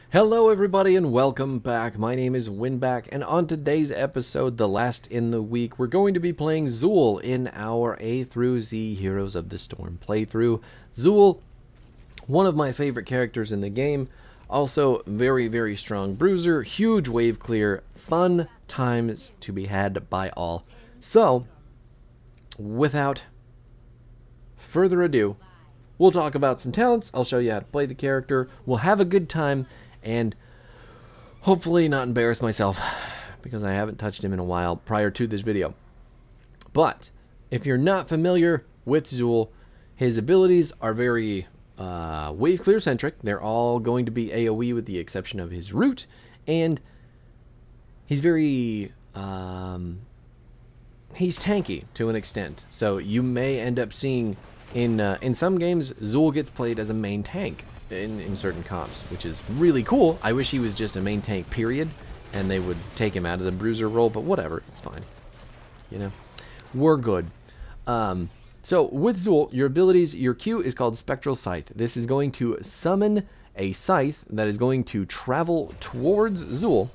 Hello everybody and welcome back. My name is Winback, and on today's episode, the last in the week, we're going to be playing Zool in our A through Z Heroes of the Storm playthrough. Zool, one of my favorite characters in the game, also very strong bruiser, huge wave clear, fun times to be had by all. So, without further ado, we'll talk about some talents, I'll show you how to play the character, we'll have a good time, and hopefully not embarrass myself because I haven't touched him in a while prior to this video. But if you're not familiar with Zool, his abilities are very wave clear centric. They're all going to be AoE with the exception of his root, and he's very he's tanky to an extent. So you may end up seeing in some games Zool gets played as a main tank in certain comps, which is really cool. I wish he was just a main tank, period, and they would take him out of the bruiser role, but whatever, it's fine. You know, we're good. So with Zool, your abilities, your Q is called Spectral Scythe. This is going to summon a scythe that is going to travel towards Zool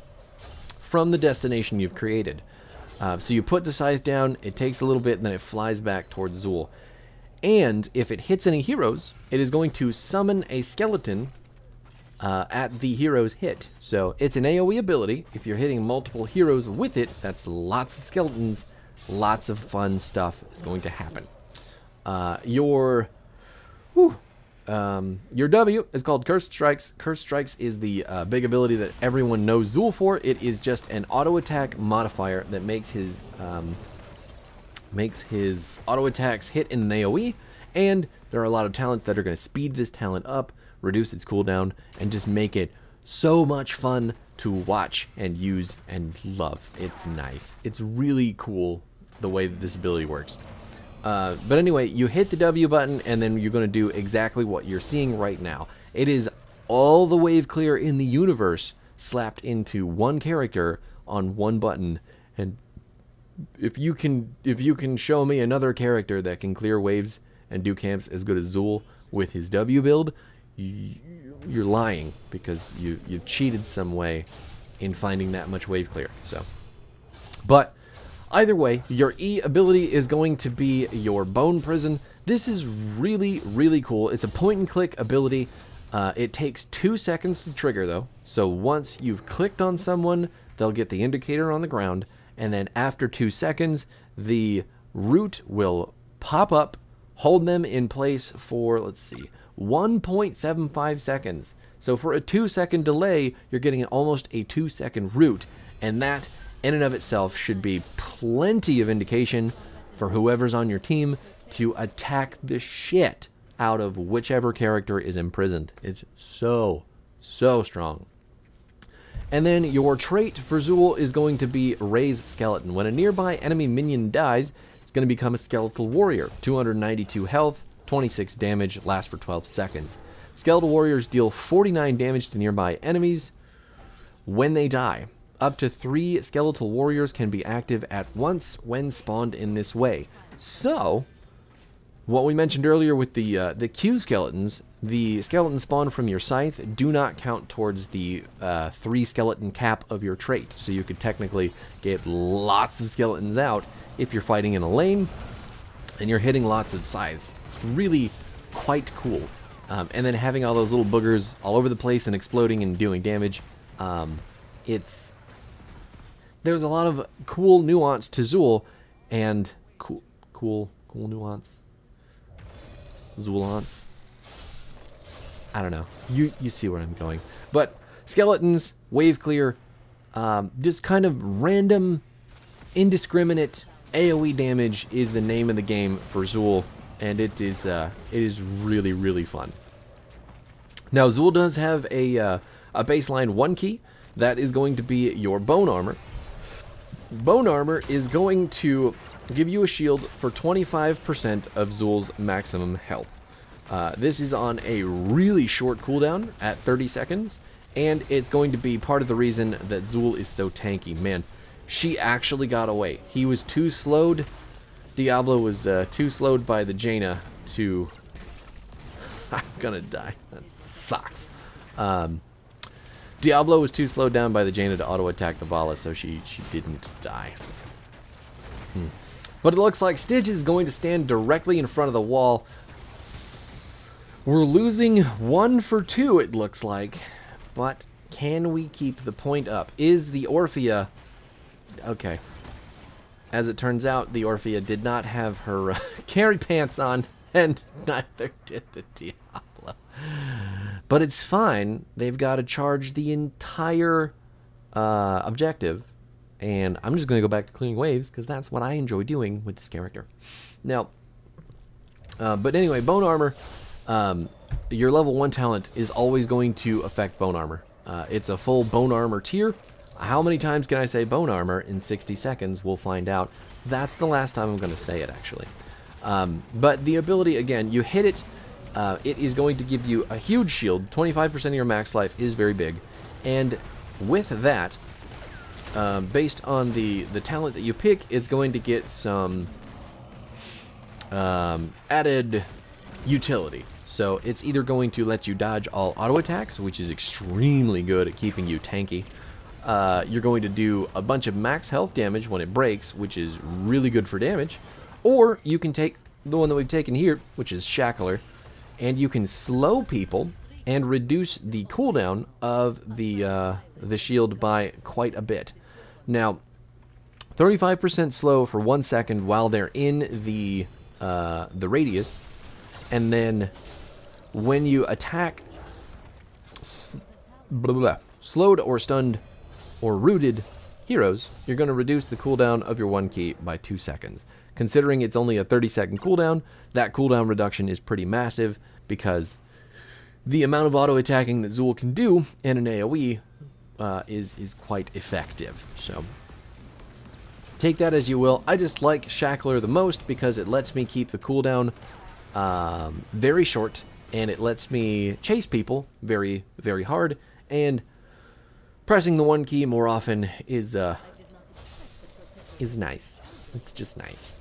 from the destination you've created. So you put the scythe down, it takes a little bit, and then it flies back towards Zool. And if it hits any heroes, it is going to summon a skeleton at the hero's hit. So it's an AoE ability. If you're hitting multiple heroes with it, that's lots of skeletons, lots of fun stuff is going to happen. Your W is called Cursed Strikes. Cursed Strikes is the big ability that everyone knows Zool for. It is just an auto attack modifier that makes his auto attacks hit in an AoE, and there are a lot of talents that are going to speed this talent up, reduce its cooldown, and just make it so much fun to watch and use and love. It's nice. It's really cool the way that this ability works. But anyway, you hit the W button, and then you're going to do exactly what you're seeing right now. It is all the wave clear in the universe slapped into one character on one button, and if you can show me another character that can clear waves and do camps as good as Zool with his W build, you're lying, because you've cheated some way in finding that much wave clear. So, but either way, your E ability is going to be your Bone Prison. This is really cool. It's a point and click ability. It takes 2 seconds to trigger though. So once you've clicked on someone, they'll get the indicator on the ground, and then after 2 seconds, the root will pop up, hold them in place for, let's see, 1.75 seconds. So for a 2-second delay, you're getting almost a 2-second root, and that in and of itself should be plenty of indication for whoever's on your team to attack the shit out of whichever character is imprisoned. It's so strong. And then your trait for Zool is going to be Raise Skeleton. When a nearby enemy minion dies, it's going to become a Skeletal Warrior. 292 health, 26 damage, lasts for 12 seconds. Skeletal Warriors deal 49 damage to nearby enemies when they die. Up to 3 Skeletal Warriors can be active at once when spawned in this way. So, what we mentioned earlier with the Q skeletons, the skeleton spawn from your scythe do not count towards the 3 skeleton cap of your trait. So you could technically get lots of skeletons out if you're fighting in a lane and you're hitting lots of scythes. It's really quite cool. And then having all those little boogers all over the place and exploding and doing damage, there's a lot of cool nuance to Zool, and cool nuance. Zoolance. I don't know. You see where I'm going. But skeletons, wave clear, just kind of random, indiscriminate AoE damage is the name of the game for Zool, and it is really fun. Now Zool does have a baseline 1 key that is going to be your Bone Armor. Bone Armor is going to give you a shield for 25% of Zool's maximum health. This is on a really short cooldown at 30 seconds, and it's going to be part of the reason that Zool is so tanky. Man, she actually got away. He was too slowed. Diablo was too slowed by the Jaina to... I'm gonna die. That sucks. Diablo was too slowed down by the Jaina to auto-attack the Vala, so she didn't die. But it looks like Stitch is going to stand directly in front of the wall. We're losing 1 for 2, it looks like. But can we keep the point up? Is the Orphea... Okay. As it turns out, the Orphea did not have her carry pants on, and neither did the Diablo. But it's fine. They've got to charge the entire objective. And I'm just going to go back to clearing waves, because that's what I enjoy doing with this character. Now, but anyway, bone armor. Your level 1 talent is always going to affect bone armor. It's a full bone armor tier. How many times can I say bone armor in 60 seconds? We'll find out. That's the last time I'm going to say it, actually. But the ability, again, you hit it. It is going to give you a huge shield. 25% of your max life is very big. And with that, based on the talent that you pick, it's going to get some added utility. So it's either going to let you dodge all auto attacks, which is extremely good at keeping you tanky. You're going to do a bunch of max health damage when it breaks, which is really good for damage. Or you can take the one that we've taken here, which is Shackler, and you can slow people and reduce the cooldown of the shield by quite a bit. Now, 35% slow for 1 second while they're in the radius, and then when you attack slowed or stunned or rooted heroes, you're going to reduce the cooldown of your 1 key by 2 seconds. Considering it's only a 30-second cooldown, that cooldown reduction is pretty massive, because the amount of auto-attacking that Zool can do in an AoE is quite effective. So take that as you will. I just like Shackler the most because it lets me keep the cooldown very short, and it lets me chase people very, very hard, and pressing the 1 key more often is nice. It's just nice.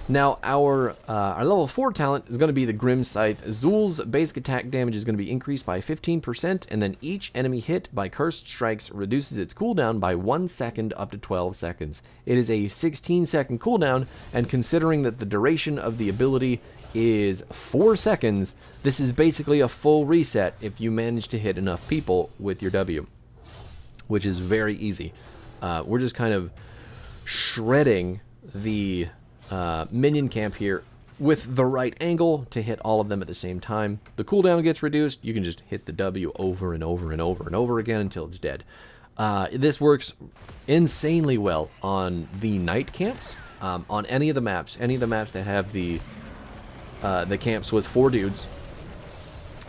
Now, our level 4 talent is going to be the Grim Scythe. Zool's basic attack damage is going to be increased by 15%, and then each enemy hit by cursed strikes reduces its cooldown by 1 second up to 12 seconds. It is a 16-second cooldown, and considering that the duration of the ability is 4 seconds, this is basically a full reset if you manage to hit enough people with your W, which is very easy. We're just kind of shredding the minion camp here with the right angle to hit all of them at the same time. The cooldown gets reduced. You can just hit the W over and over and over and over again until it's dead. This works insanely well on the night camps, on any of the maps that have the camps with 4 dudes.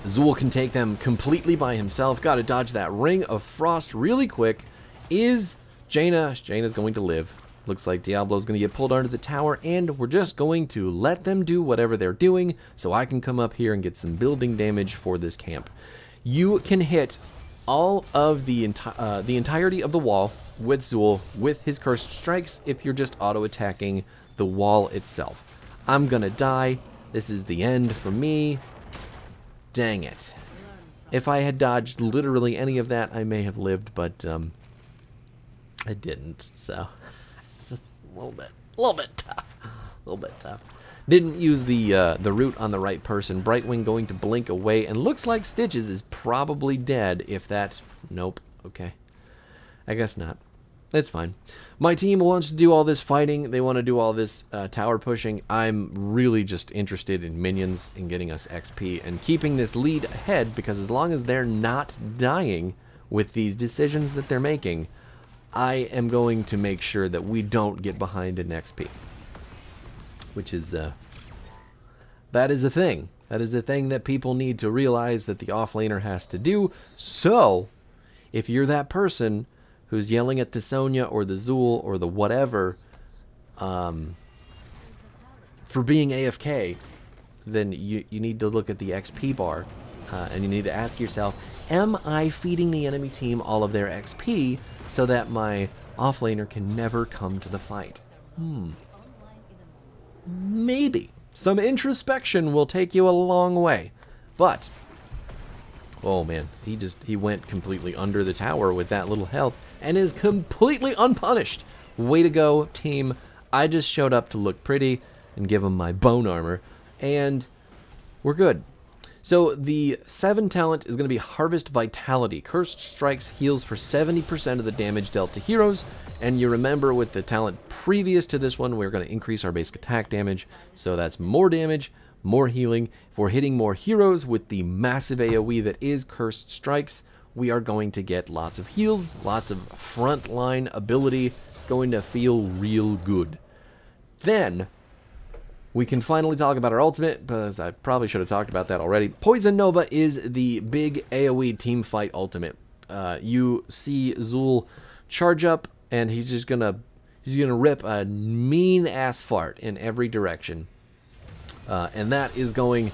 Zool can take them completely by himself. Got to dodge that ring of frost really quick. Is Jaina's going to live? Looks like Diablo's going to get pulled under the tower, and we're just going to let them do whatever they're doing so I can come up here and get some building damage for this camp. You can hit all of the entirety of the wall with Zool with his cursed strikes if you're just auto-attacking the wall itself. I'm going to die. This is the end for me. Dang it. If I had dodged literally any of that, I may have lived, but I didn't, so it's a little bit tough. Didn't use the root on the right person. Brightwing going to blink away, and looks like Stitches is probably dead. If that, nope. Okay, I guess not. It's fine. My team wants to do all this fighting. They want to do all this tower pushing. I'm really just interested in minions and getting us XP and keeping this lead ahead, because as long as they're not dying with these decisions that they're making, I am going to make sure that we don't get behind in XP. Which is, that is a thing. That is a thing that people need to realize that the offlaner has to do. So, if you're that person who's yelling at the Sonya or the Zool or the whatever for being AFK, then you need to look at the XP bar and you need to ask yourself, am I feeding the enemy team all of their XP so that my offlaner can never come to the fight? Maybe. Some introspection will take you a long way. But Oh man, he went completely under the tower with that little health and is completely unpunished. Way to go, team. I just showed up to look pretty and give him my bone armor, and we're good. So the 7 talent is going to be Harvest Vitality. Cursed Strikes heals for 70% of the damage dealt to heroes, and you remember with the talent previous to this one, we're going to increase our basic attack damage, so that's more damage, more healing. If we're hitting more heroes with the massive AoE that is Cursed Strikes, we are going to get lots of heals, lots of frontline ability. It's going to feel real good. Then we can finally talk about our ultimate, because I probably should have talked about that already. Poison Nova is the big AoE team fight ultimate. You see Zul charge up, and he's gonna rip a mean ass fart in every direction, and that is going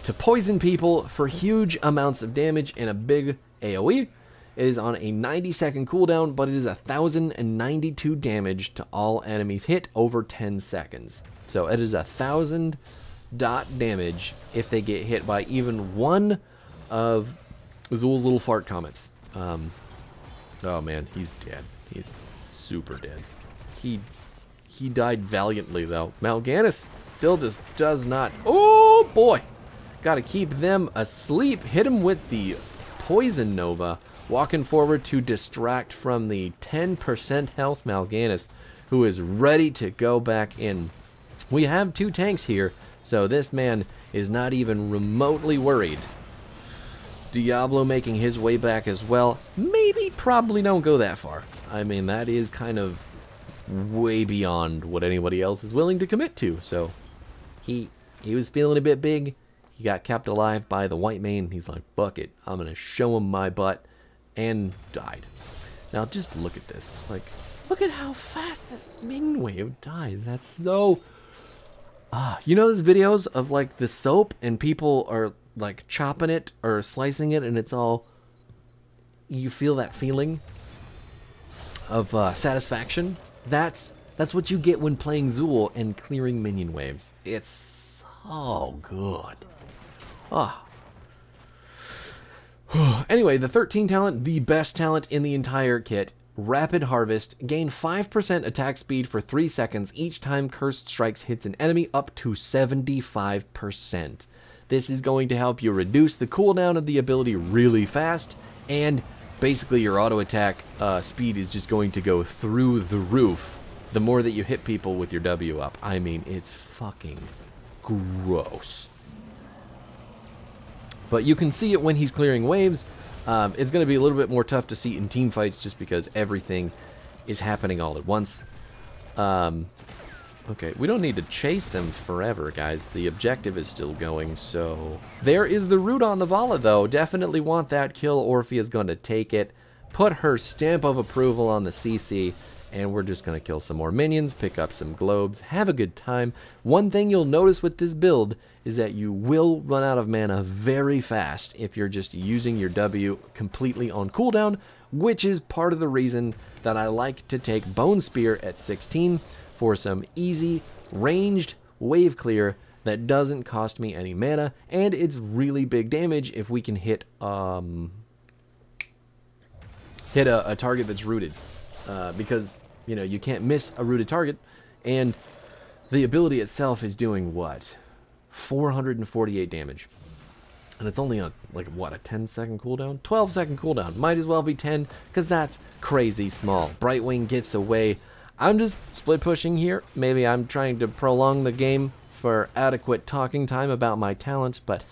to poison people for huge amounts of damage in a big AoE. It is on a 90-second cooldown, but it is 1,092 damage to all enemies hit over 10 seconds. So it is 1,000 dot damage if they get hit by even one of Zul's little fart comets. Oh man, he's dead. He's super dead. He died valiantly though. Mal'Ganis still just does not. Oh boy, got to keep them asleep. Hit him with the Poison Nova. Walking forward to distract from the 10% health Mal'Ganis, who is ready to go back in. We have 2 tanks here, so this man is not even remotely worried. Diablo making his way back as well. Maybe, probably don't go that far. I mean, that is kind of way beyond what anybody else is willing to commit to. So he was feeling a bit big. He got kept alive by the white mane. He's like, fuck it, I'm gonna show him my butt, and died. Now just look at this. Like, look at how fast this minion wave dies. That's so... you know those videos of like the soap and people are like chopping it or slicing it and it's all... You feel that feeling of satisfaction? That's what you get when playing Zul and clearing minion waves. It's so good. Anyway, the 13 talent, the best talent in the entire kit. Rapid Harvest. Gain 5% attack speed for 3 seconds each time Cursed Strikes hits an enemy, up to 75%. This is going to help you reduce the cooldown of the ability really fast, and basically your auto attack speed is just going to go through the roof the more that you hit people with your W up. I mean, it's fucking gross. But you can see it when he's clearing waves. It's going to be a little bit more tough to see in team fights just because everything is happening all at once. Okay, we don't need to chase them forever, guys. The objective is still going, so... There is the root on the Vala, though. Definitely want that kill. Orphea's going to take it, put her stamp of approval on the CC, and we're just going to kill some more minions, pick up some globes, have a good time. One thing you'll notice with this build is that you will run out of mana very fast if you're just using your W completely on cooldown, which is part of the reason that I like to take Bone Spear at 16 for some easy, ranged wave clear that doesn't cost me any mana, and it's really big damage if we can hit a target that's rooted. Because, you know, you can't miss a rooted target, and the ability itself is doing what? 448 damage. And it's only on, like, what, a 10-second cooldown? 12-second cooldown. Might as well be 10, because that's crazy small. Brightwing gets away. I'm just split pushing here. Maybe I'm trying to prolong the game for adequate talking time about my talents, but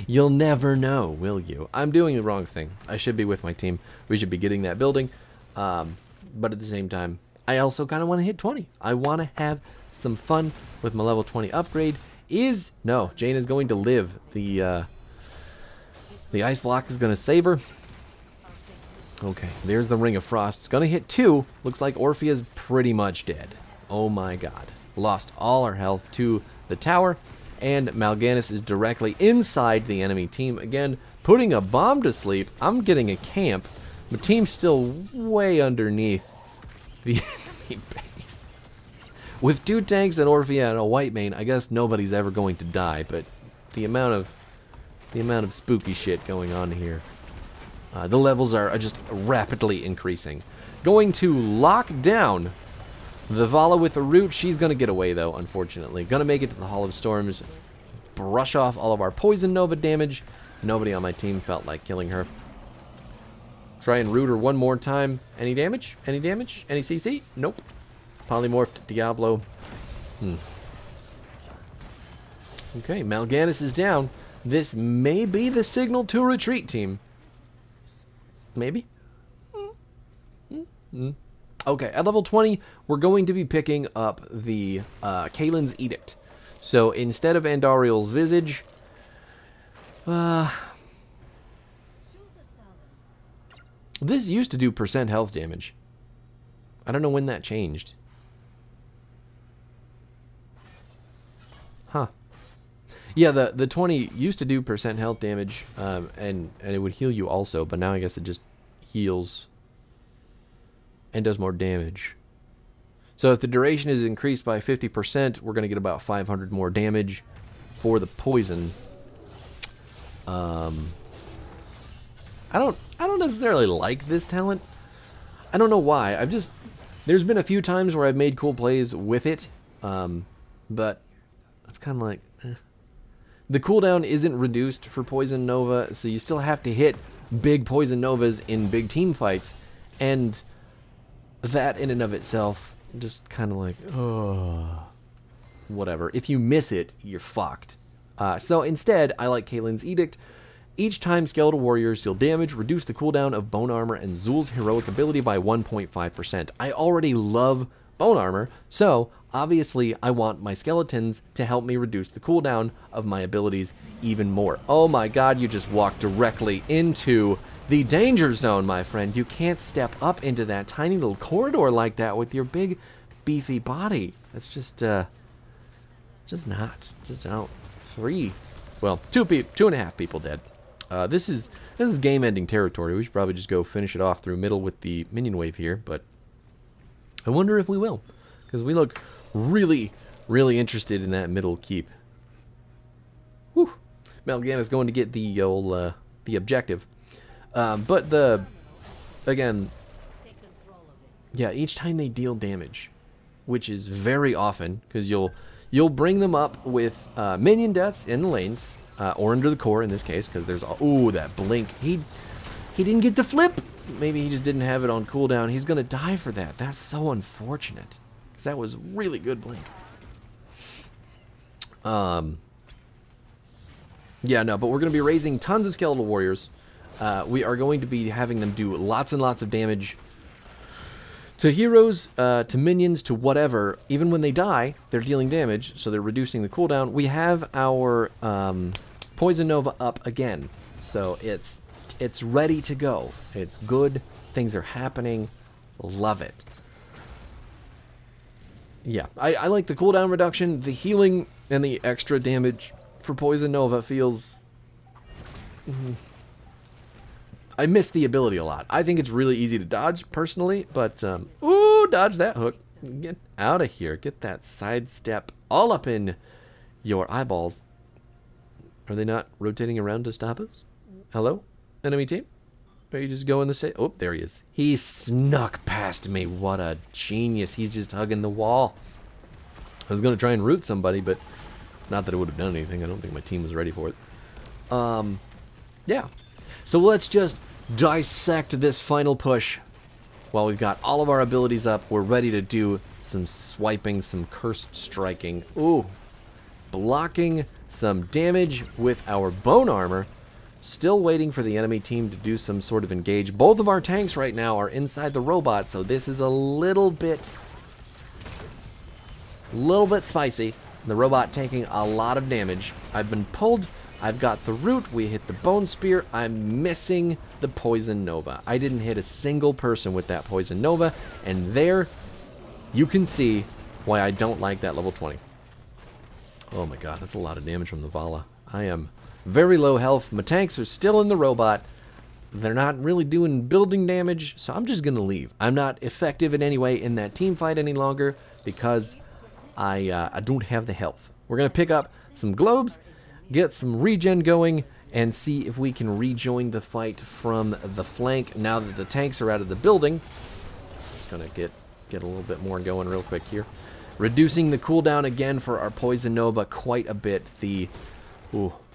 you'll never know, will you? I'm doing the wrong thing. I should be with my team. We should be getting that building. But at the same time, I also kind of want to hit 20. I want to have some fun with my level 20 upgrade. No, Jane is going to live. The ice block is going to save her. Okay, there's the Ring of Frost. It's going to hit 2. Looks like Orphea's pretty much dead. Oh my god. Lost all our health to the tower, and Mal'Ganis is directly inside the enemy team. Again, putting a bomb to sleep. I'm getting a camp. My team's still way underneath the enemy base. With 2 tanks and Orphea and a white mane, I guess nobody's ever going to die, but the amount of the amount of spooky shit going on here. The levels are just rapidly increasing. Going to lock down the Vala with a root. She's going to get away, though, unfortunately. Going to make it to the Hall of Storms. Brush off all of our Poison Nova damage. Nobody on my team felt like killing her. Try and root her one more time. Any damage? Any damage? Any CC? Nope. Polymorphed Diablo. Okay, Mal'Ganis is down. This may be the signal to retreat, team. Maybe? Okay, at level 20, we're going to be picking up the Kalen's Edict. So instead of Andariel's Visage, this used to do % health damage. I don't know when that changed. Huh. Yeah, the 20 used to do % health damage, and it would heal you also, but now I guess it just heals and does more damage. So if the duration is increased by 50%, we're going to get about 500 more damage for the poison. I don't necessarily like this talent. I don't know why. There's been a few times where I've made cool plays with it, but it's kind of like, The cooldown isn't reduced for Poison Nova, so you still have to hit big Poison Novas in big team fights, and that in and of itself just kind of like, oh, whatever. If you miss it, you're fucked. So instead, I like Kalen's Edict. Each time Skeletal Warriors deal damage, reduce the cooldown of Bone Armor and Zul's heroic ability by 1.5%. I already love Bone Armor, so obviously I want my skeletons to help me reduce the cooldown of my abilities even more. Oh my god, you just walked directly into the danger zone, my friend. You can't step up into that tiny little corridor like that with your big, beefy body. That's just out. 2.5 people dead. This is game-ending territory. We should probably just go finish it off through middle with the minion wave here, but I wonder if we will, because we look really, really interested in that middle keep. Whew. Mal'Ganis going to get the old the objective. But again, yeah, each time they deal damage, which is very often, because you'll bring them up with minion deaths in the lanes, or under the core in this case, because there's, ooh, that blink. He didn't get the flip. Maybe he just didn't have it on cooldown. He's gonna die for that. That's so unfortunate, because that was really good blink. Yeah, no, but we're gonna be raising tons of skeletal warriors. We are going to be having them do lots and lots of damage to heroes, to minions, to whatever. Even when they die, they're dealing damage, so they're reducing the cooldown. We have our Poison Nova up again, so it's ready to go. It's good. Things are happening. Love it. Yeah, I like the cooldown reduction. The healing and the extra damage for Poison Nova feels... I miss the ability a lot. I think it's really easy to dodge, personally, but, ooh, dodge that hook. Get out of here. Get that sidestep all up in your eyeballs. Are they not rotating around to stop us? Hello? Enemy team? Are you just going the same? Oh, there he is. He snuck past me. What a genius. He's just hugging the wall. I was going to try and root somebody, but not that it would have done anything. I don't think my team was ready for it. Yeah. So let's just dissect this final push. While we've got all of our abilities up, we're ready to do some swiping, some cursed striking. Ooh. Blocking some damage with our bone armor. Still waiting for the enemy team to do some sort of engage. Both of our tanks right now are inside the robot, so this is a little bit spicy. The robot taking a lot of damage. I've been pulled. I've got the root. We hit the bone spear. I'm missing the Poison Nova. I didn't hit a single person with that Poison Nova, and there you can see why I don't like that level 20. Oh my god, that's a lot of damage from the Vala. I am very low health. My tanks are still in the robot. They're not really doing building damage, so I'm just gonna leave. I'm not effective in any way in that team fight any longer because I don't have the health. We're gonna pick up some globes, get some regen going, and see if we can rejoin the fight from the flank now that the tanks are out of the building. Just gonna get a little bit more going real quick here. Reducing the cooldown again for our Poison Nova quite a bit. The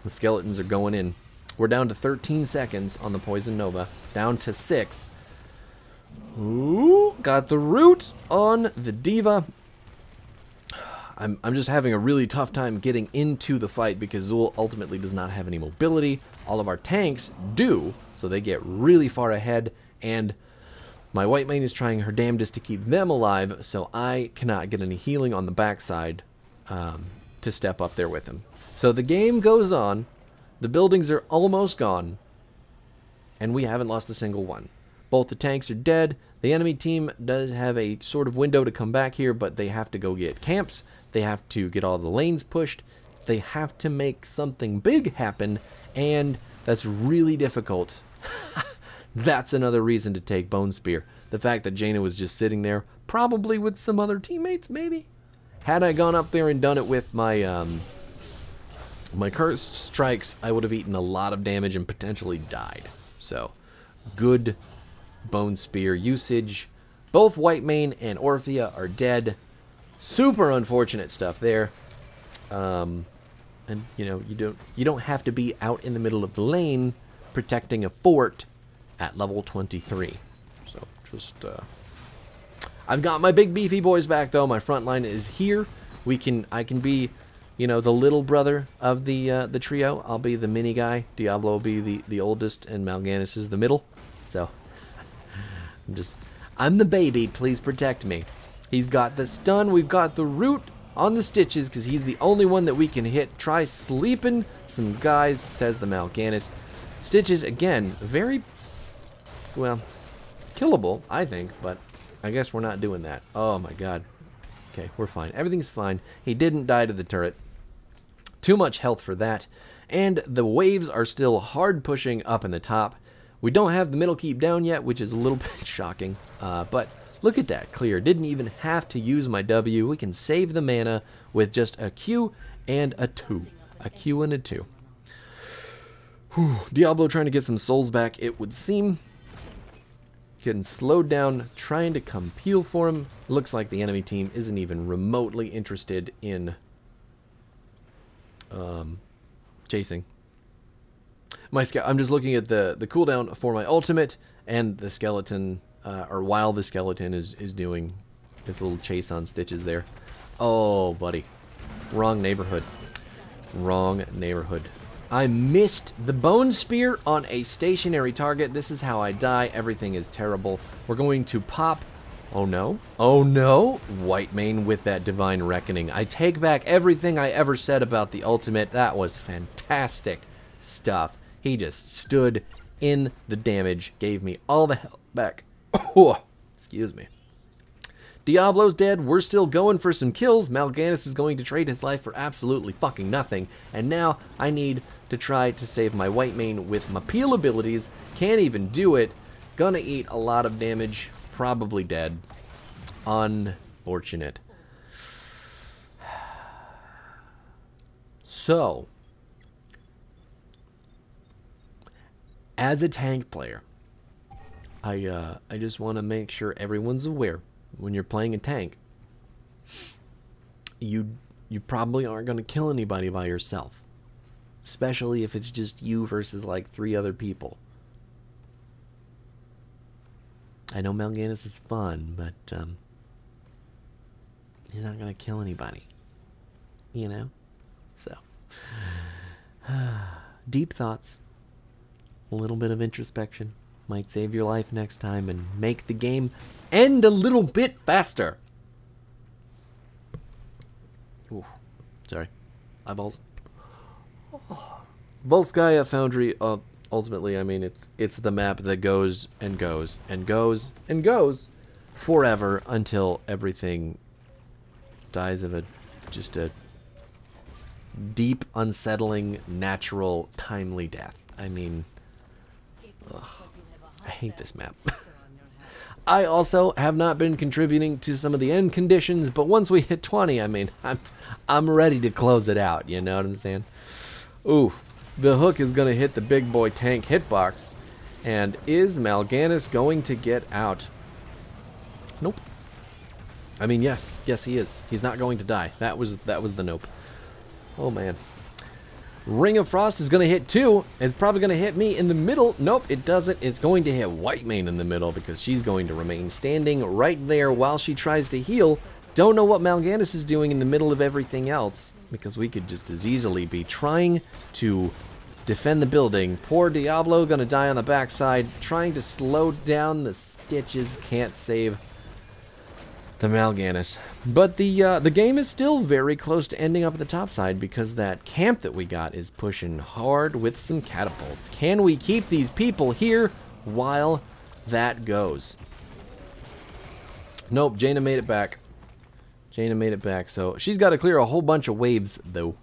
skeletons are going in. We're down to 13 seconds on the Poison Nova. Down to 6. Ooh, got the root on the Diva. I'm just having a really tough time getting into the fight because Zul ultimately does not have any mobility. All of our tanks do, so they get really far ahead, and my white mane is trying her damnedest to keep them alive, so I cannot get any healing on the backside to step up there with him. So the game goes on, the buildings are almost gone, and we haven't lost a single one. Both the tanks are dead. The enemy team does have a sort of window to come back here, but they have to go get camps. They have to get all the lanes pushed. They have to make something big happen, and that's really difficult. That's another reason to take Bone Spear. The fact that Jaina was just sitting there, probably with some other teammates, maybe? Had I gone up there and done it with my my cursed strikes, I would have eaten a lot of damage and potentially died. So, good Bone Spear usage. Both Whitemane and Orphea are dead. Super unfortunate stuff there. And you know, you don't have to be out in the middle of the lane protecting a fort at level 23. So just I've got my big beefy boys back though. My front line is here. I can be, you know, the little brother of the trio. I'll be the mini guy. Diablo will be the oldest, and Mal'Ganis is the middle. So I'm the baby. Please protect me. He's got the stun. We've got the root on the Stitches because he's the only one that we can hit. Try sleeping some guys, says the Mal'Ganis. Stitches, again, very, well, killable, I think, but I guess we're not doing that. Oh, my God. Okay, we're fine. Everything's fine. He didn't die to the turret. Too much health for that. And the waves are still hard pushing up in the top. We don't have the middle keep down yet, which is a little bit shocking, but look at that, clear. Didn't even have to use my W. We can save the mana with just a Q and a 2. A Q and a 2. Whew. Diablo trying to get some souls back, it would seem. Getting slowed down, trying to come peel for him. Looks like the enemy team isn't even remotely interested in chasing. I'm just looking at the cooldown for my ultimate, and the skeleton, or while the skeleton is doing its little chase on Stitches there. Oh, buddy. Wrong neighborhood. Wrong neighborhood. I missed the Bone Spear on a stationary target. This is how I die. Everything is terrible. We're going to pop. Oh, no. Oh, no. Whitemane with that Divine Reckoning. I take back everything I ever said about the ultimate. That was fantastic stuff. He just stood in the damage, gave me all the health back. Oh, excuse me. Diablo's dead. We're still going for some kills. Mal'Ganis is going to trade his life for absolutely fucking nothing. And now I need to try to save my Whitemane with my peel abilities. Can't even do it. Gonna eat a lot of damage. Probably dead. Unfortunate. So, as a tank player, I just want to make sure everyone's aware when you're playing a tank, you probably aren't going to kill anybody by yourself, especially if it's just you versus like 3 other people. I know Mal'Ganis is fun, but he's not going to kill anybody, you know? So, deep thoughts. A little bit of introspection might save your life next time and make the game end a little bit faster. Ooh, sorry. Eyeballs. Volskaya Foundry, ultimately, I mean, it's the map that goes and goes and goes and goes forever until everything dies of just a deep, unsettling, natural, timely death. I mean, ugh, I hate this map. I also have not been contributing to some of the end conditions, but once we hit 20, I mean, I'm ready to close it out, you know what I'm saying? Ooh, The hook is going to hit the big boy tank hitbox. And is Mal'Ganis going to get out? Nope. I mean, yes. Yes, he is. He's not going to die. That was the nope. Oh, man. Ring of Frost is going to hit too. It's probably going to hit me in the middle. Nope, it doesn't. It's going to hit Whitemane in the middle because she's going to remain standing right there while she tries to heal. Don't know what Mal'Ganis is doing in the middle of everything else because we could just as easily be trying to defend the building. Poor Diablo going to die on the backside. Trying to slow down the Stitches. Can't save the Mal'Ganis. But the game is still very close to ending up at the top side because that camp that we got is pushing hard with some catapults. Can we keep these people here while that goes? Nope, Jaina made it back. Jaina made it back, so she's got to clear a whole bunch of waves, though.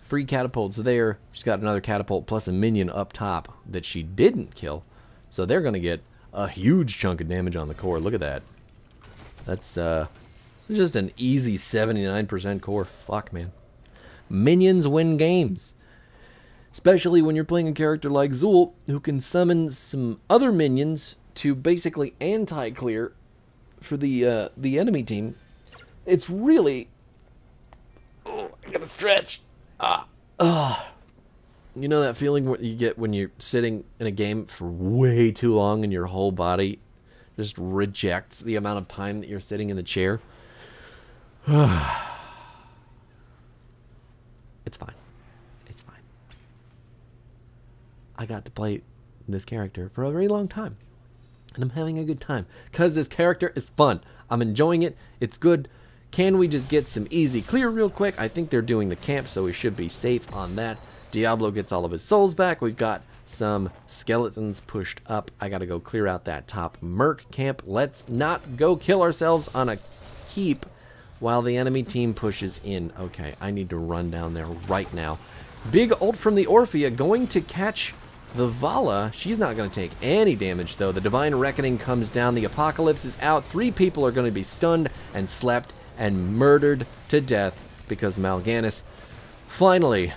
Free catapults there. She's got another catapult plus a minion up top that she didn't kill. So they're going to get a huge chunk of damage on the core. Look at that. That's just an easy 79% core. Fuck, man. Minions win games. Especially when you're playing a character like Zul, who can summon some other minions to basically anti-clear for the enemy team. It's really... Oh, I gotta stretch. You know that feeling what you get when you're sitting in a game for way too long and your whole body just rejects the amount of time that you're sitting in the chair? It's fine. It's fine. I got to play this character for a very long time. And I'm having a good time. Because this character is fun. I'm enjoying it. It's good. Can we just get some easy clear real quick? I think they're doing the camp, so we should be safe on that. Diablo gets all of his souls back. We've got some skeletons pushed up. I gotta go clear out that top merc camp. Let's not go kill ourselves on a keep while the enemy team pushes in. Okay, I need to run down there right now. Big ult from the Orphea going to catch the Vala. She's not going to take any damage, though. The Divine Reckoning comes down. The Apocalypse is out. 3 people are going to be stunned and slept and murdered to death because Mal'Ganis finally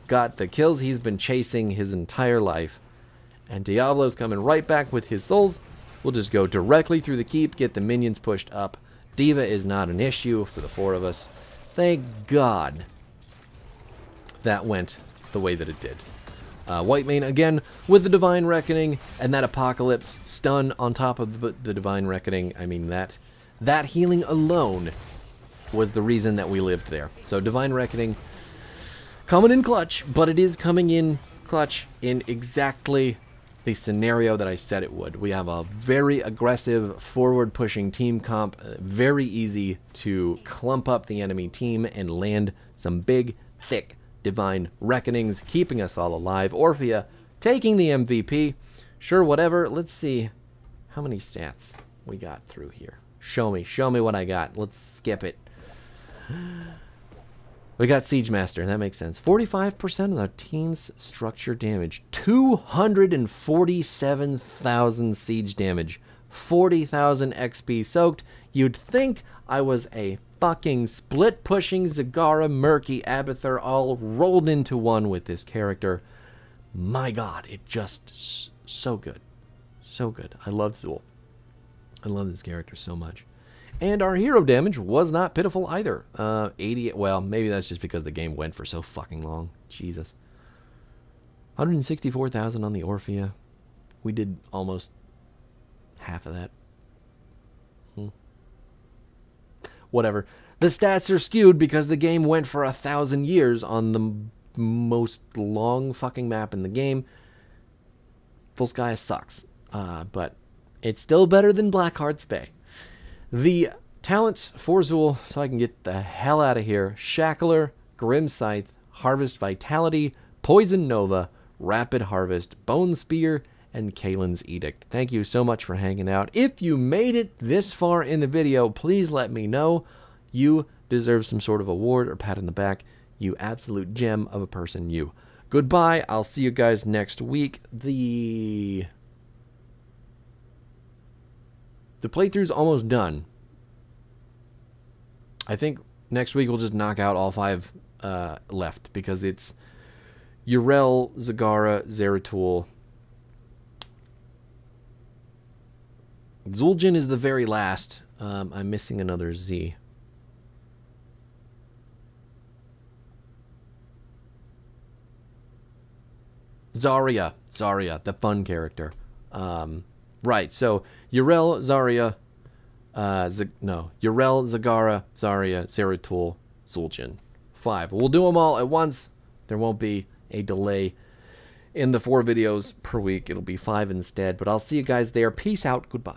got the kills he's been chasing his entire life. And Diablo's coming right back with his souls. We'll just go directly through the keep, get the minions pushed up. Diva is not an issue for the 4 of us. Thank God that went the way that it did. Whitemane again with the Divine Reckoning and that Apocalypse stun on top of the Divine Reckoning. I mean, that healing alone was the reason that we lived there. So Divine Reckoning coming in clutch, but it is coming in clutch in exactly the scenario that I said it would. We have a very aggressive, forward-pushing team comp, very easy to clump up the enemy team and land some big, thick Divine Reckonings, keeping us all alive. Orphea taking the MVP. Sure, whatever. Let's see how many stats we got through here. Show me what I got. Let's skip it. We got Siege Master. That makes sense. 45% of the team's structure damage. 247,000 siege damage. 40,000 XP soaked. You'd think I was a fucking split-pushing Zagara Murky Abathur all rolled into one with this character. My God, it just so good. So good. I love Zul. I love this character so much. And our hero damage was not pitiful either. 80, well, maybe that's just because the game went for so fucking long. Jesus. 164,000 on the Orphea. We did almost half of that. Whatever. The stats are skewed because the game went for 1,000 years on the most long fucking map in the game. Full Sky sucks. But it's still better than Blackheart's Bay. The talents for Zul, so I can get the hell out of here. Shackler, Grim Scythe, Harvest Vitality, Poison Nova, Rapid Harvest, Bone Spear, and Kalen's Edict. Thank you so much for hanging out. If you made it this far in the video, please let me know. You deserve some sort of award or pat on the back. You absolute gem of a person, you. Goodbye. I'll see you guys next week. The playthrough's almost done. I think next week we'll just knock out all 5 left because it's Urel, Zagara, Zeratul. Zul'jin is the very last. I'm missing another Z. Zarya, the fun character. Right, so Urel, Zarya, Urel, Zagara, Zarya, Zeratul, Zul'jin. 5. We'll do them all at once. There won't be a delay in the 4 videos per week. It'll be 5 instead, but I'll see you guys there. Peace out. Goodbye.